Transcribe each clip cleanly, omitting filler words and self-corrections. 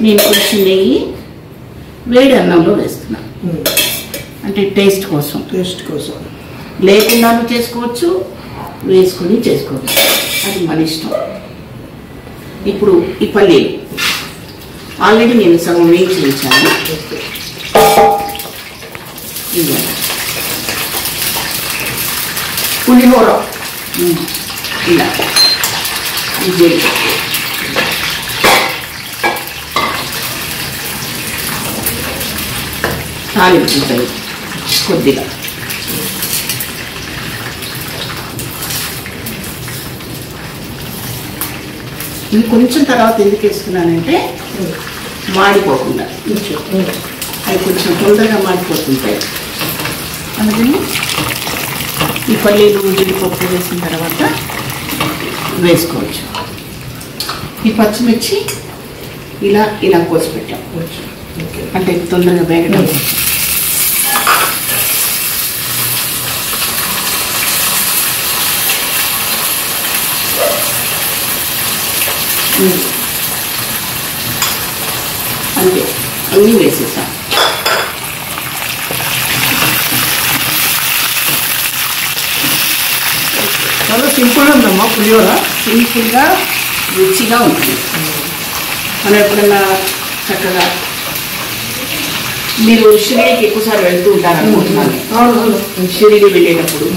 నేను కొంచెం నెయ్యి వేడి అన్నంలో వేస్తున్నా, అంటే టేస్ట్ కోసం. లేకుండాను చేసుకోవచ్చు, వేసుకొని చేసుకోవచ్చు, అది మన ఇష్టం. ఇప్పుడు ఈ పల్లీలు ఆల్రెడీ నేను సగం వేయించి ఉంచాను. పులిహోర ఇలా తాలింపుతాయి కొద్దిగా. ఇది కొంచెం తర్వాత ఎందుకు వేస్తున్నానంటే మాడిపోకుండా, అవి కొంచెం తొందరగా మాడిపోతుంటాయి. అందుకని ఈ పల్లీలు జీడిపప్పు వేసిన తర్వాత వేసుకోవచ్చు. ఈ పచ్చిమిర్చి ఇలా ఇలా కోసి పెట్టాం, అంటే తొందరగా వేగడం. అంతే, అన్నీ వేసేసాం. చాలా సింపుల్గా ఉందమ్మా పులిహోర, సింపుల్గా రుచిగా ఉంటుంది. మనం ఎప్పుడన్నా చక్కగా మీరు షిరిడీకి ఎక్కువసారి వెళ్తూ ఉంటారు అనుకుంటున్నాను. షిరిడీ వెళ్ళేటప్పుడు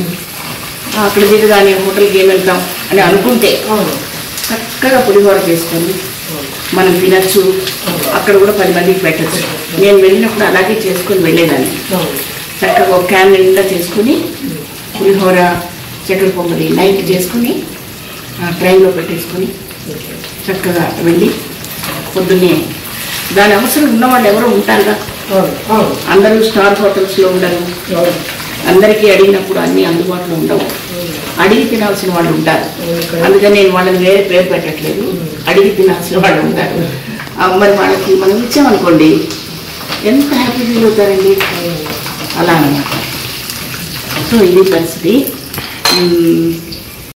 అక్కడ దిగగానే హోటల్కి ఏం వెళ్తాం అని అనుకుంటే చక్కగా పులిహోర చేసుకొని మనం తినచ్చు. అక్కడ కూడా 10 మందికి పెట్టచ్చు. నేను వెళ్ళినప్పుడు అలాగే చేసుకొని వెళ్ళేదాన్ని. చక్కగా ఒక క్యాన్ నిండా చేసుకుని పులిహోర చక్కెర పొంగలి నైట్ చేసుకుని ట్రైన్లో పెట్టేసుకొని చక్కగా వెళ్ళి పొద్దున్నే దాని అవసరం ఉన్నవాళ్ళు ఎవరో ఉంటారుగా. అందరూ స్టార్ హోటల్స్లో ఉండరు, అందరికీ అడిగినప్పుడు అన్నీ అందుబాటులో ఉండవు. అడిగి తినాల్సిన వాళ్ళు ఉంటారు. అందుకని నేను వాళ్ళని వేరే పేరు పెట్టట్లేదు, అడిగి తినాల్సిన వాళ్ళు ఉంటారు. మరి వాళ్ళకి మనం ఇచ్చామనుకోండి ఎంత హ్యాపీ ఫీల్ అవుతారండి. అలా అన్నమాట. సో ఇది పరిస్థితి.